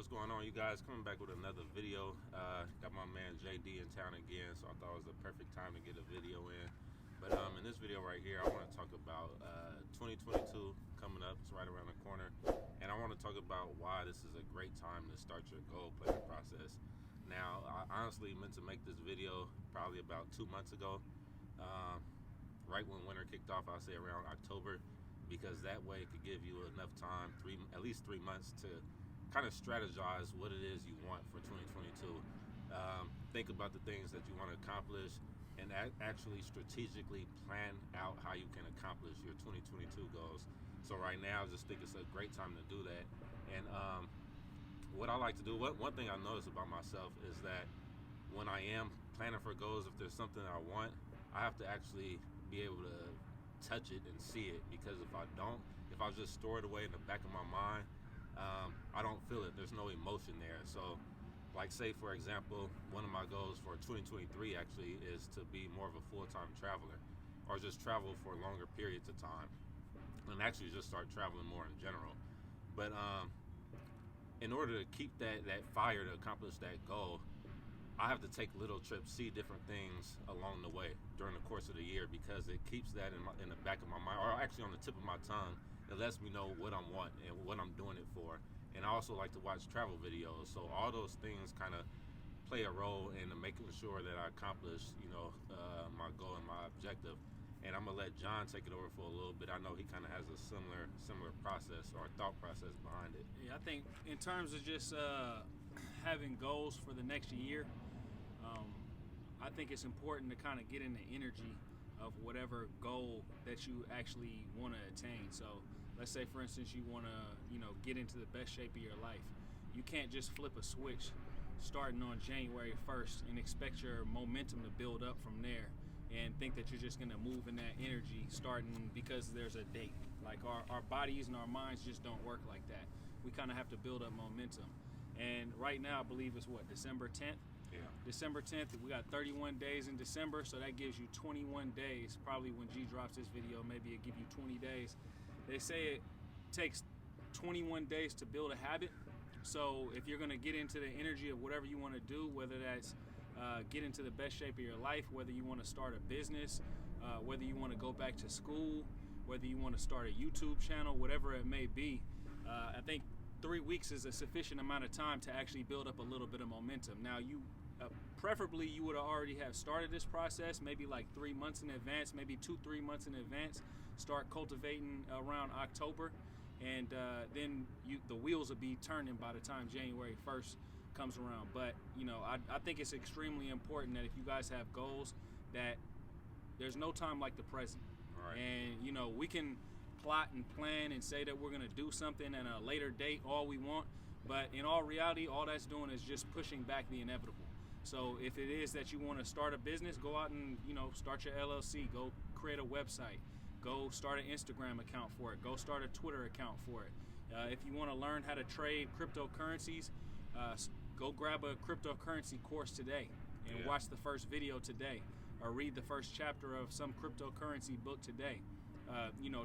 what's going on, you guys? Coming back with another video. Got my man JD in town again, so I thought it was the perfect time to get a video in. But in this video right here, I want to talk about 2022 coming up. It's right around the corner, and I want to talk about why this is a great time to start your goal planning process. Now, I honestly meant to make this video probably about 2 months ago, right when winter kicked off. I'll say around October, because that way it could give you enough time, at least 3 months, to kind of strategize what it is you want for 2022. Think about the things that you want to accomplish, and actually strategically plan out how you can accomplish your 2022 goals. So right now, I just think it's a great time to do that. And what I like to do, one thing I notice about myself is that when I am planning for goals, if there's something I want, I have to actually be able to touch it and see it, because if I don't, if I just store it away in the back of my mind, I don't feel it. There's no emotion there. So, like, say for example, one of my goals for 2023 actually is to be more of a full-time traveler, or just travel for longer periods of time, and actually just start traveling more in general. But in order to keep that fire to accomplish that goal, I have to take little trips, see different things along the way during the course of the year, because it keeps that in the back of my mind, or actually on the tip of my tongue. It lets me know what I want and what I'm doing it for. And I also like to watch travel videos, so all those things kind of play a role in making sure that I accomplish, my goal and my objective. And I'm gonna let John take it over for a little bit. I know he kind of has a similar process or thought process behind it. Yeah, I think in terms of just having goals for the next year, I think it's important to kind of get in the energy of whatever goal that you actually want to attain. So let's say, for instance, you want to, get into the best shape of your life. You can't just flip a switch starting on January 1st and expect your momentum to build up from there and think that you're just going to move in that energy starting because there's a date. Like our bodies and our minds just don't work like that. We kind of have to build up momentum. And right now, I believe it's December 10th? Yeah. December 10th, we got 31 days in December, so that gives you 21 days. Probably when G drops this video, maybe it'll give you 20 days. They say it takes 21 days to build a habit. So if you're going to get into the energy of whatever you want to do, whether that's get into the best shape of your life, whether you want to start a business, whether you want to go back to school, whether you want to start a YouTube channel, whatever it may be, I think 3 weeks is a sufficient amount of time to actually build up a little bit of momentum. Now, preferably you would already have started this process maybe like 3 months in advance, maybe 2-3 months in advance. Start cultivating around October, and then the wheels will be turning by the time January 1st comes around. But I think it's extremely important that if you guys have goals, that there's no time like the present. Right. And we can plot and plan and say that we're going to do something at a later date all we want, but in all reality, all that's doing is just pushing back the inevitable. So if it is that you want to start a business, go out and start your LLC, go create a website, go start an Instagram account for it, go start a Twitter account for it. If you want to learn how to trade cryptocurrencies, go grab a cryptocurrency course today and watch the first video today, or read the first chapter of some cryptocurrency book today.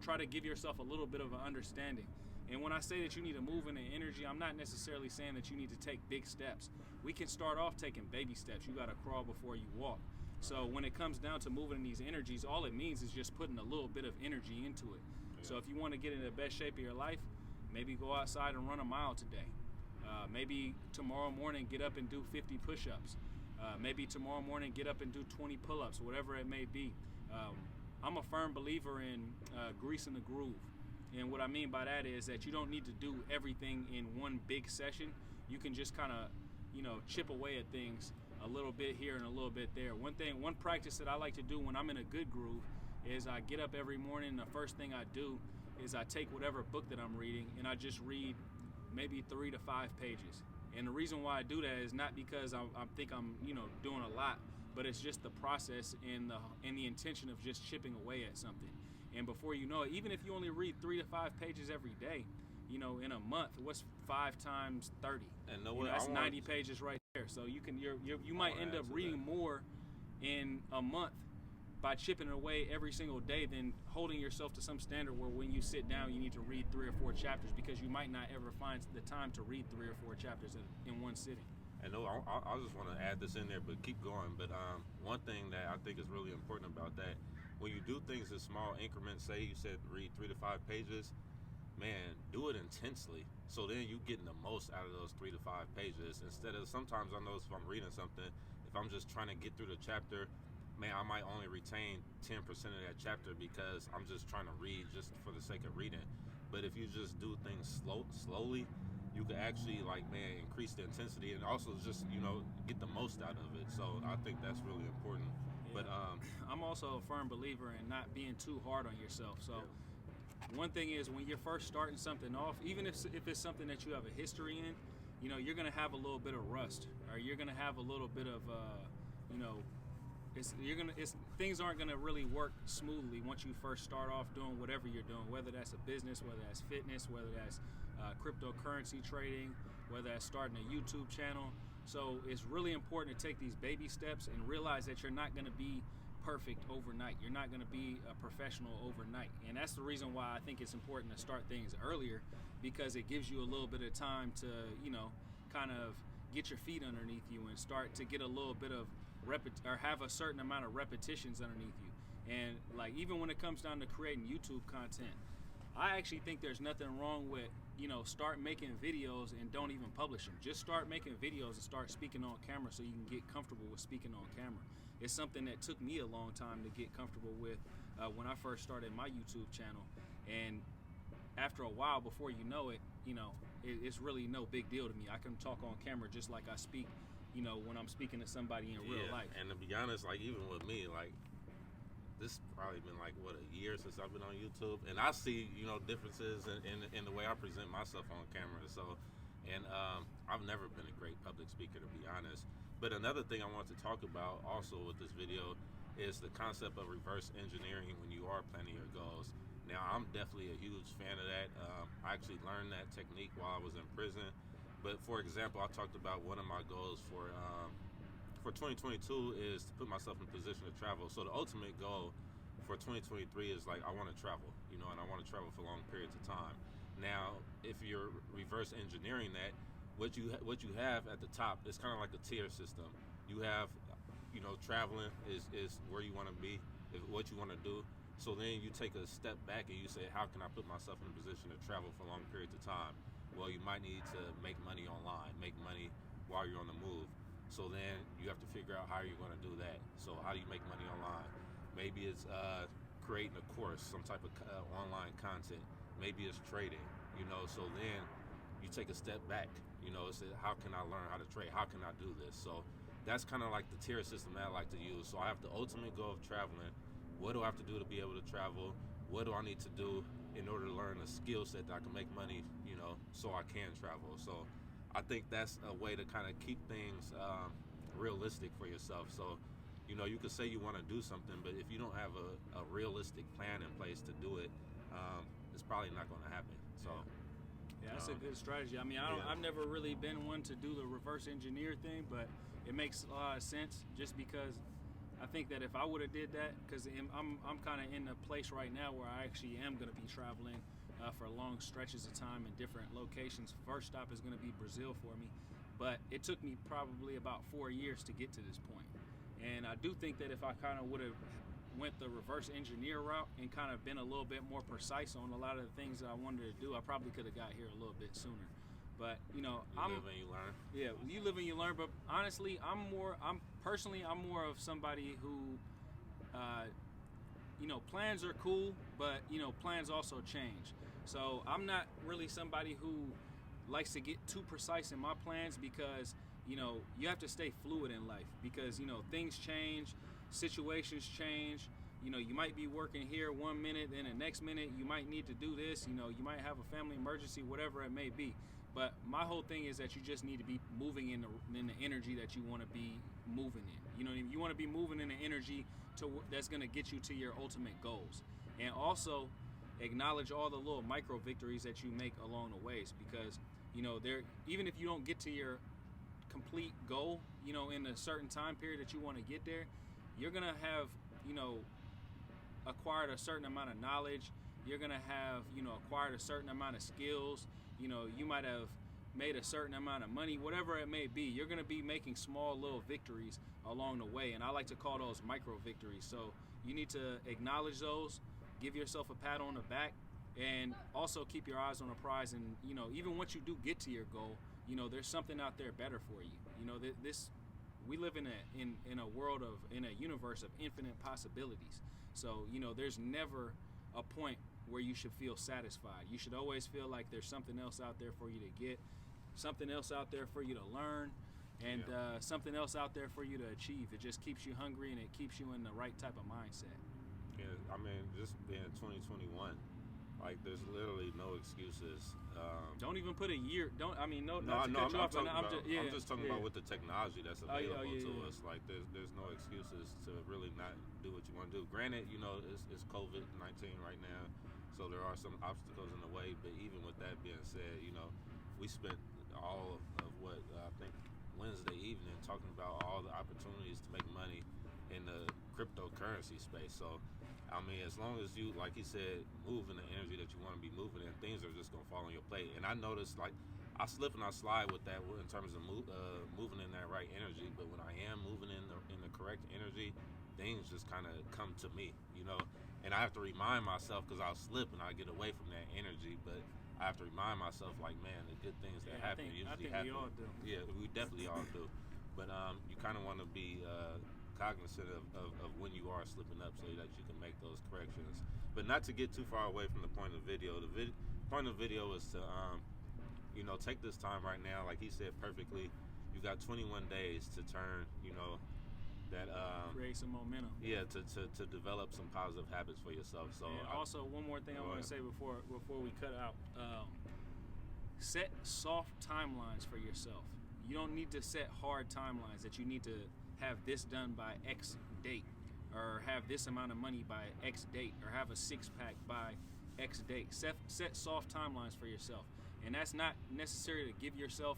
Try to give yourself a little bit of an understanding. And when I say that you need to move in the energy, I'm not necessarily saying that you need to take big steps. We can start off taking baby steps. You got to crawl before you walk. So when it comes down to moving in these energies, all it means is just putting a little bit of energy into it. Yeah. So if you want to get in the best shape of your life, maybe go outside and run a mile today. Maybe tomorrow morning get up and do 50 push-ups. Maybe tomorrow morning get up and do 20 pull-ups, whatever it may be. I'm a firm believer in greasing the groove. And what I mean by that is that you don't need to do everything in one big session. You can just kind of, chip away at things a little bit here and a little bit there. One practice that I like to do when I'm in a good groove is I get up every morning, and the first thing I do is I take whatever book that I'm reading and I just read maybe 3 to 5 pages. And the reason why I do that is not because I think I'm, doing a lot, but it's just the process and the intention of just chipping away at something. And before you know it, even if you only read 3 to 5 pages every day, in a month, what's 5 times 30? And that's 90 pages right there. So you might end up reading more in a month by chipping away every single day, then holding yourself to some standard where when you sit down, you need to read 3 or 4 chapters, because you might not ever find the time to read 3 or 4 chapters in one sitting. And no, I just want to add this in there, but keep going. But one thing that I think is really important about that, when you do things in small increments, say you said read 3 to 5 pages, man, do it intensely. So then you getting the most out of those 3 to 5 pages. Instead of, sometimes I notice if I'm reading something, if I'm just trying to get through the chapter, man, I might only retain 10% of that chapter because I'm just trying to read just for the sake of reading. But if you just do things slowly, you can actually, like, man, increase the intensity and also just, get the most out of it. So I think that's really important. Yeah. But I'm also a firm believer in not being too hard on yourself. So one thing is, when you're first starting something off, even if it's something that you have a history in, you're going to have a little bit of rust, or you're going to have a little bit of, things aren't going to really work smoothly once you first start off doing whatever you're doing, whether that's a business, whether that's fitness, whether that's cryptocurrency trading, whether that's starting a YouTube channel. So it's really important to take these baby steps and realize that you're not going to be perfect overnight. You're not going to be a professional overnight. And that's the reason why I think it's important to start things earlier, because it gives you a little bit of time to, kind of get your feet underneath you and start to get a little bit of or have a certain amount of repetitions underneath you. And like, even when it comes down to creating YouTube content, I actually think there's nothing wrong with, start making videos and don't even publish them. Just start making videos and start speaking on camera so you can get comfortable with speaking on camera. It's something that took me a long time to get comfortable with when I first started my YouTube channel. And after a while, before you know it, it's really no big deal to me. I can talk on camera just like I speak, when I'm speaking to somebody in real life. And to be honest, like, even with me, like, this probably been like, what, a year since I've been on YouTube, and I see, differences in the way I present myself on camera. So, and I've never been a great public speaker, to be honest. But another thing I want to talk about also with this video is the concept of reverse engineering when you are planning your goals. Now, I'm definitely a huge fan of that. I actually learned that technique while I was in prison. But for example, I talked about one of my goals for 2022 is to put myself in a position to travel. So the ultimate goal for 2023 is, like, I want to travel, and I want to travel for long periods of time. Now, if you're reverse engineering that, what you have at the top is kind of like a tier system. You have, traveling is where you want to be, what you want to do. So then you take a step back and you say, how can I put myself in a position to travel for long periods of time? Well, you might need to make money online, make money while you're on the move. So then you have to figure out how you're going to do that. So how do you make money online? Maybe it's creating a course, some type of online content. Maybe it's trading, So then you take a step back, Say, how can I learn how to trade? How can I do this? So that's kind of like the tier system that I like to use. So I have the ultimate goal of traveling. What do I have to do to be able to travel? What do I need to do in order to learn a skill set that I can make money, so I can travel? So I think that's a way to kind of keep things realistic for yourself. So, you could say you want to do something, but if you don't have a realistic plan in place to do it, it's probably not going to happen. So, yeah, that's a good strategy. I mean, I've never really been one to do the reverse engineer thing, but it makes a lot of sense just because I think that if I would have did that, because I'm kind of in a place right now where I actually am going to be traveling for long stretches of time in different locations. First stop is going to be Brazil for me, but it took me probably about 4 years to get to this point. And I do think that if I kind of would have went the reverse engineer route and kind of been a little bit more precise on a lot of the things that I wanted to do, I probably could have got here a little bit sooner. But you live and you learn. Yeah, you live and you learn. But honestly, I'm more of somebody who, plans are cool, but plans also change. So I'm not really somebody who likes to get too precise in my plans because you have to stay fluid in life because things change, situations change. You might be working here 1 minute, then the next minute you might need to do this. You might have a family emergency, whatever it may be. But my whole thing is that you just need to be moving in the energy that you want to be moving in. You want to be moving in the energy that's going to get you to your ultimate goals. And also acknowledge all the little micro victories that you make along the ways because, even if you don't get to your complete goal, in a certain time period that you want to get there, you're going to have, acquired a certain amount of knowledge. You're going to have, acquired a certain amount of skills. You might have made a certain amount of money, whatever it may be. You're going to be making small little victories along the way. And I like to call those micro victories. So you need to acknowledge those, give yourself a pat on the back, and also keep your eyes on the prize. And, even once you do get to your goal, there's something out there better for you. We live in a universe of infinite possibilities. So, there's never a point where you should feel satisfied. You should always feel like there's something else out there for you to get, something else out there for you to learn, and something else out there for you to achieve. It just keeps you hungry, and it keeps you in the right type of mindset. Yeah, I mean, just being 2021, like there's literally no excuses. Don't even put a year. I'm just talking about with the technology that's available to us. Like there's no excuses to really not do what you want to do. Granted, it's COVID-19 right now, so there are some obstacles in the way. But even with that being said, we spent all of what I think Wednesday evening talking about all the opportunities to make money in the cryptocurrency space. So I mean, as long as you, like he said, move in the energy that you want to be moving in, things are just going to fall on your plate. And I noticed, like, I slip and I slide with that in terms of moving in that right energy. But when I am moving in the correct energy, things just kind of come to me, And I have to remind myself, because I'll slip and I get away from that energy. But I have to remind myself, like, man, the good things that happen usually happen. We all do. Yeah, we definitely all do. But you kind of want to be cognizant of when you are slipping up so that you can make those corrections. But not to get too far away from the point of the video. The point of the video is to take this time right now, like he said perfectly. You got 21 days to turn that create some momentum. Yeah, to develop some positive habits for yourself. So also one more thing I want to say before we cut out. Set soft timelines for yourself. You don't need to set hard timelines that you need to have this done by X date, or have this amount of money by X date, or have a six-pack by X date. Set soft timelines for yourself. And that's not necessary to give yourself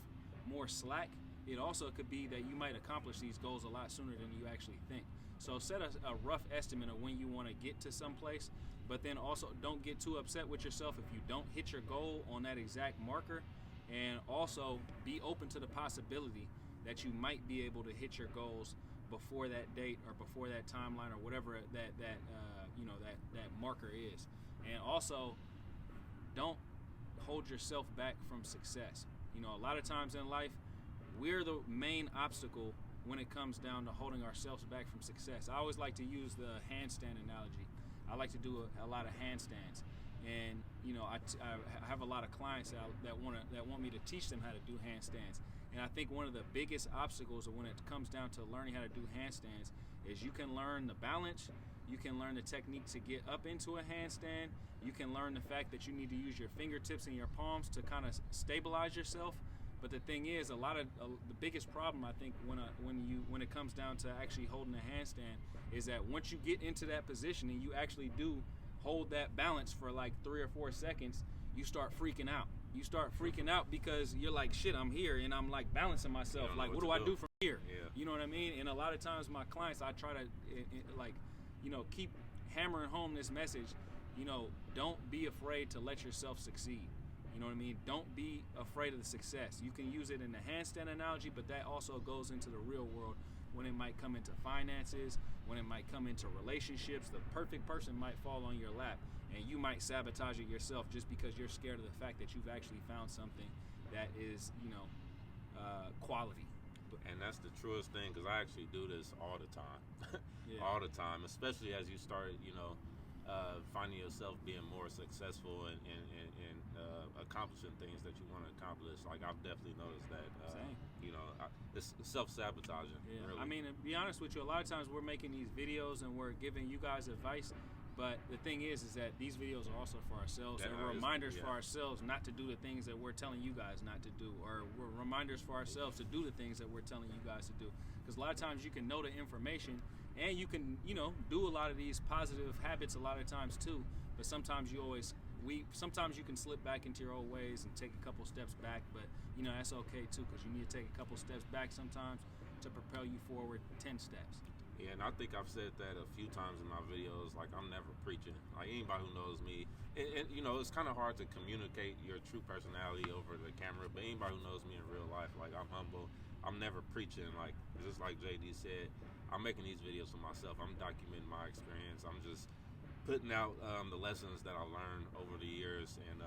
more slack. It also could be that you might accomplish these goals a lot sooner than you actually think. So set a rough estimate of when you want to get to someplace, but then also don't get too upset with yourself if you don't hit your goal on that exact marker. And also be open to the possibility that you might be able to hit your goals before that date or before that timeline or whatever that marker is. And also, don't hold yourself back from success. A lot of times in life, we're the main obstacle when it comes down to holding ourselves back from success. I always like to use the handstand analogy. I like to do a lot of handstands. And I have a lot of clients that want me to teach them how to do handstands. And I think one of the biggest obstacles when it comes down to learning how to do handstands is you can learn the balance, you can learn the technique to get up into a handstand, you can learn the fact that you need to use your fingertips and your palms to kind of stabilize yourself. But the thing is, the biggest problem I think when it comes down to actually holding a handstand is that once you get into that position and you actually do hold that balance for like 3 or 4 seconds, you start freaking out. You start freaking out because you're like, shit, I'm here and I'm like balancing myself. Like, what do I do from here? Yeah. You know what I mean? And a lot of times my clients, I try to keep hammering home this message. Don't be afraid to let yourself succeed. You know what I mean? Don't be afraid of the success. You can use it in the handstand analogy, but that also goes into the real world when it might come into finances, when it might come into relationships. The perfect person might fall on your lap, and you might sabotage it yourself just because you're scared of the fact that you've actually found something that is, quality. And that's the truest thing, because I actually do this all the time. All the time, especially as you start, finding yourself being more successful and accomplishing things that you want to accomplish. Like, I've definitely noticed that. It's self-sabotaging. Yeah. Really. I mean, to be honest with you, a lot of times we're making these videos and we're giving you guys advice. But the thing is that these videos are also for ourselves. They're reminders for ourselves not to do the things that we're telling you guys not to do, or we're reminders for ourselves to do the things that we're telling you guys to do. Because a lot of times you can know the information and you can, do a lot of these positive habits a lot of times too. But sometimes sometimes you can slip back into your old ways and take a couple steps back. But that's okay too, because you need to take a couple steps back sometimes to propel you forward 10 steps. Yeah, and I think I've said that a few times in my videos. Like, I'm never preaching. Like, anybody who knows me, you know, it's kind of hard to communicate your true personality over the camera. But anybody who knows me in real life, like, I'm humble. I'm never preaching. Like, just like JD said, I'm making these videos for myself. I'm documenting my experience. I'm just putting out the lessons that I learned over the years, and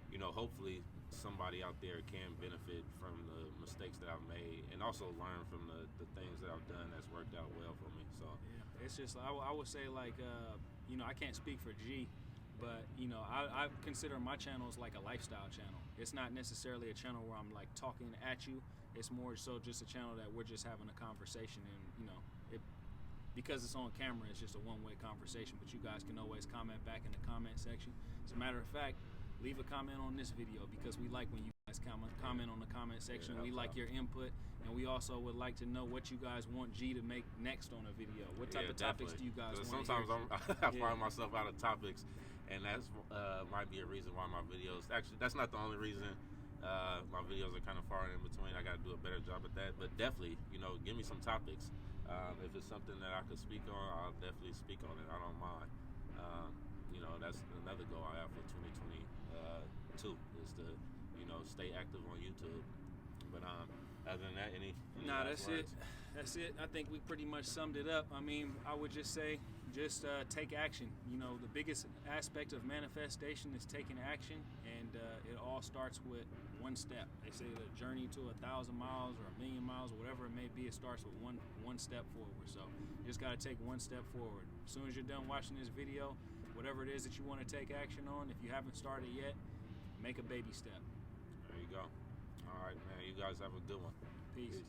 you know, hopefully somebody out there can benefit from the mistakes that I've made, and also learn from the things that I've done that's worked out well for me. So yeah, it's just I would say, like, you know, I can't speak for G, but you know, I consider my channel as like a lifestyle channel. It's not necessarily a channel where I'm like talking at you. It's more so just a channel that we're just having a conversation, and you know, because it's on camera, it's just a one-way conversation. But you guys can always comment back in the comment section. As a matter of fact, leave a comment on this video, because we like when you guys comment on the comment section. We like your input, and we also would like to know what you guys want G to make next on a video. What type of topics do you guys want? Sometimes I find myself out of topics, and that's might be a reason why my videos, actually that's not the only reason. My videos are kind of far in between. I got to do a better job at that, but definitely, you know, give me some topics. If it's something that I could speak on, I'll definitely speak on it. I don't mind. You know, that's another goal I have for 2022 is to, you know, stay active on YouTube. But other than that, any Nah, last that's words? it. That's it. I think we pretty much summed it up. I mean, I would just say, just take action. You know, the biggest aspect of manifestation is taking action, and it all starts with one step. They say the journey to 1,000 miles or 1,000,000 miles or whatever it may be, it starts with one step forward. So you just got to take one step forward. As soon as you're done watching this video, whatever it is that you want to take action on, if you haven't started yet, make a baby step. There you go. All right, man. You guys have a good one. Peace.